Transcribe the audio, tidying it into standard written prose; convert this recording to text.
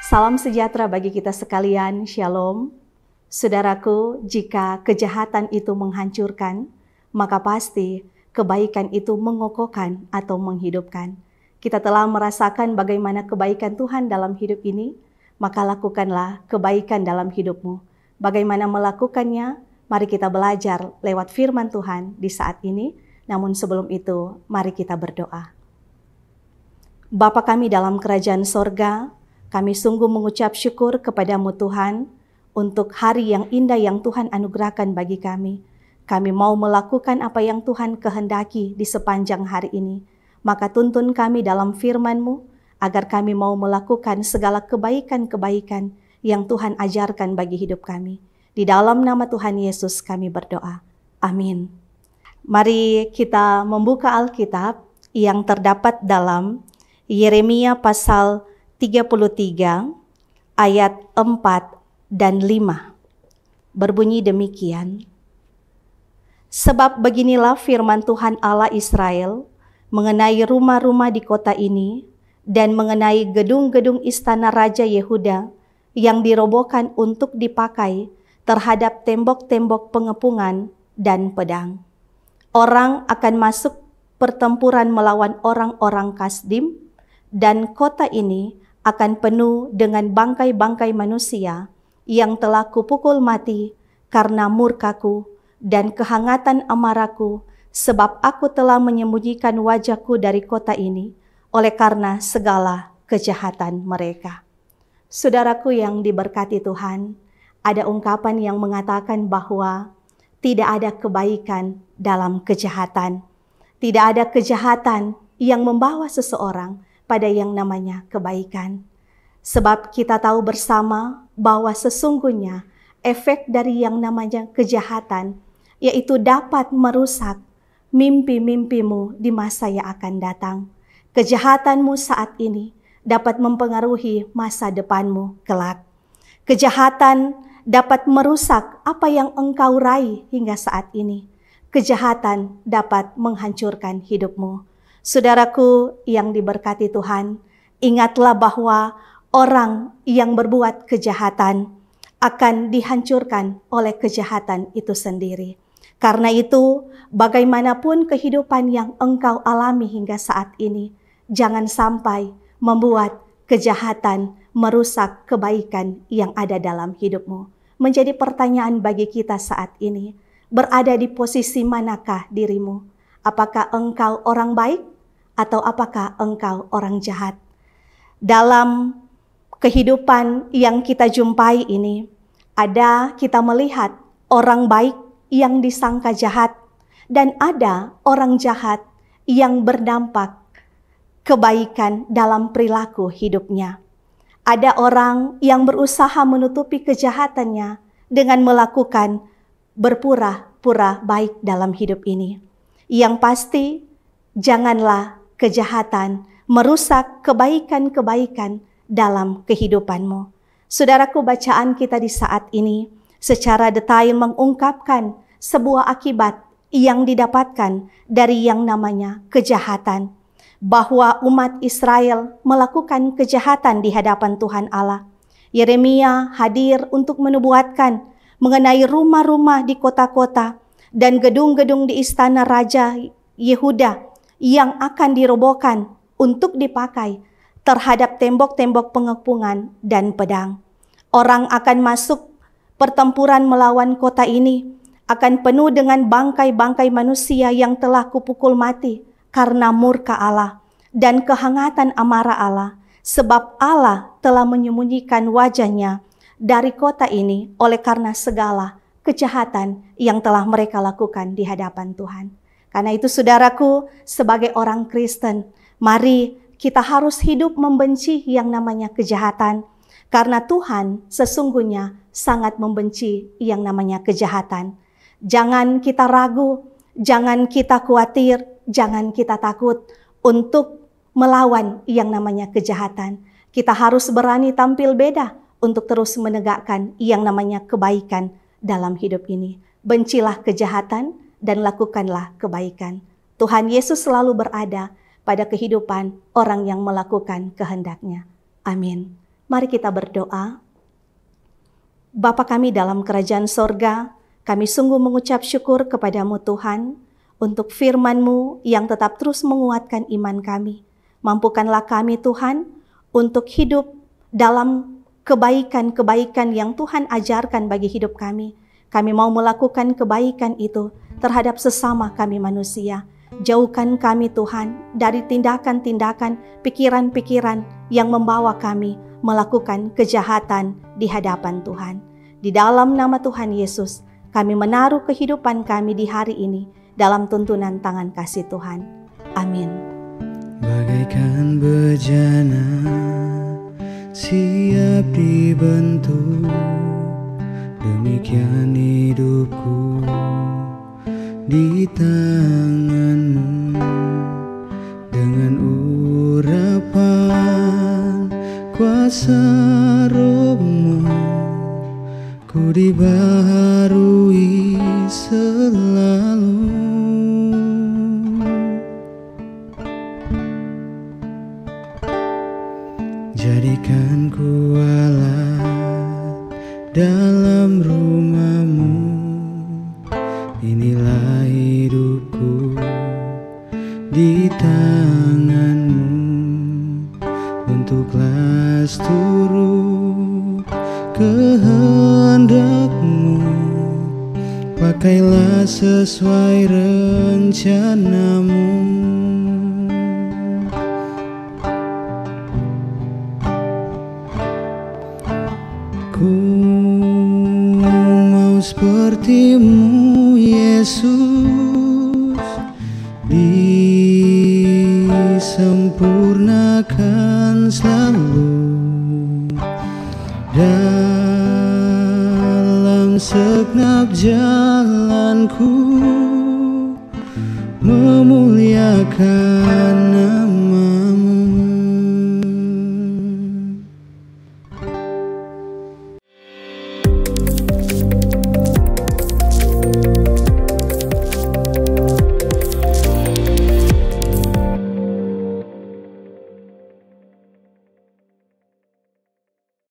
Salam sejahtera bagi kita sekalian, Shalom. Saudaraku, jika kejahatan itu menghancurkan, maka pasti kebaikan itu mengokohkan atau menghidupkan. Kita telah merasakan bagaimana kebaikan Tuhan dalam hidup ini, maka lakukanlah kebaikan dalam hidupmu. Bagaimana melakukannya? Mari kita belajar lewat firman Tuhan di saat ini. Namun sebelum itu, mari kita berdoa. Bapa kami dalam kerajaan sorga, kami sungguh mengucap syukur kepadamu Tuhan, untuk hari yang indah yang Tuhan anugerahkan bagi kami. Kami mau melakukan apa yang Tuhan kehendaki di sepanjang hari ini. Maka tuntun kami dalam firman-Mu, agar kami mau melakukan segala kebaikan-kebaikan yang Tuhan ajarkan bagi hidup kami. Di dalam nama Tuhan Yesus kami berdoa. Amin. Mari kita membuka Alkitab yang terdapat dalam Yeremia pasal 33 ayat 4 dan 5. Berbunyi demikian. Sebab beginilah firman Tuhan Allah Israel mengenai rumah-rumah di kota ini dan mengenai gedung-gedung istana Raja Yehuda yang dirobohkan untuk dipakai terhadap tembok-tembok pengepungan dan pedang. Orang akan masuk pertempuran melawan orang-orang Kasdim, dan kota ini akan penuh dengan bangkai-bangkai manusia yang telah kupukul mati karena murkaku dan kehangatan amarahku, sebab aku telah menyembunyikan wajahku dari kota ini oleh karena segala kejahatan mereka. Saudaraku yang diberkati Tuhan, ada ungkapan yang mengatakan bahwa tidak ada kebaikan dalam kejahatan. Tidak ada kejahatan yang membawa seseorang pada yang namanya kebaikan. Sebab kita tahu bersama bahwa sesungguhnya efek dari yang namanya kejahatan, yaitu dapat merusak mimpi-mimpimu di masa yang akan datang. Kejahatanmu saat ini dapat mempengaruhi masa depanmu kelak. Kejahatan dapat merusak apa yang engkau raih hingga saat ini. Kejahatan dapat menghancurkan hidupmu. Saudaraku yang diberkati Tuhan, ingatlah bahwa orang yang berbuat kejahatan akan dihancurkan oleh kejahatan itu sendiri. Karena itu, bagaimanapun kehidupan yang engkau alami hingga saat ini, jangan sampai membuat kejahatan merusak kebaikan yang ada dalam hidupmu. Menjadi pertanyaan bagi kita saat ini, berada di posisi manakah dirimu? Apakah engkau orang baik atau apakah engkau orang jahat? Dalam kehidupan yang kita jumpai ini, kita melihat orang baik yang disangka jahat, dan ada orang jahat yang berdampak kebaikan dalam perilaku hidupnya. Ada orang yang berusaha menutupi kejahatannya dengan melakukan berpura-pura baik dalam hidup ini. Yang pasti, janganlah kejahatan merusak kebaikan-kebaikan dalam kehidupanmu. Saudaraku, bacaan kita di saat ini secara detail mengungkapkan sebuah akibat yang didapatkan dari yang namanya kejahatan. Bahwa umat Israel melakukan kejahatan di hadapan Tuhan Allah. Yeremia hadir untuk menubuatkan mengenai rumah-rumah di kota-kota dan gedung-gedung di istana Raja Yehuda yang akan dirobohkan untuk dipakai terhadap tembok-tembok pengepungan dan pedang. Orang akan masuk pertempuran melawan kota ini, akan penuh dengan bangkai-bangkai manusia yang telah kupukul mati karena murka Allah dan kehangatan amarah Allah, sebab Allah telah menyembunyikan wajahnya dari kota ini oleh karena segala kejahatan yang telah mereka lakukan di hadapan Tuhan. Karena itu saudaraku, sebagai orang Kristen, mari kita harus hidup membenci yang namanya kejahatan. Karena Tuhan sesungguhnya sangat membenci yang namanya kejahatan. Jangan kita ragu, jangan kita khawatir, jangan kita takut untuk melawan yang namanya kejahatan. Kita harus berani tampil beda untuk terus menegakkan yang namanya kebaikan dalam hidup ini. Bencilah kejahatan dan lakukanlah kebaikan. Tuhan Yesus selalu berada pada kehidupan orang yang melakukan kehendak-Nya. Amin. Mari kita berdoa. Bapa kami dalam kerajaan sorga, kami sungguh mengucap syukur kepadamu Tuhan, untuk firman-Mu yang tetap terus menguatkan iman kami. Mampukanlah kami Tuhan, untuk hidup dalam kebaikan-kebaikan yang Tuhan ajarkan bagi hidup kami. Kami mau melakukan kebaikan itu terhadap sesama kami manusia. Jauhkan kami Tuhan dari tindakan-tindakan, pikiran-pikiran yang membawa kami melakukan kejahatan di hadapan Tuhan. Di dalam nama Tuhan Yesus, kami menaruh kehidupan kami di hari ini dalam tuntunan tangan kasih Tuhan. Amin. Bagaikan bejana siap dibentuk, demikian hidupku di tangan-Mu. Dengan urapan kuasa Roh-Mu, ku dibaharui selalu. Jadikan ku alat dalam rumah-Mu. Inilah hidupku di tangan-Mu. Bentuklah seluruh kehendak-Mu. Pakailah sesuai rencana-Mu. Ku mau seperti-Mu Yesus, disempurnakan selalu dalam segenap jalanku, memuliakan nama.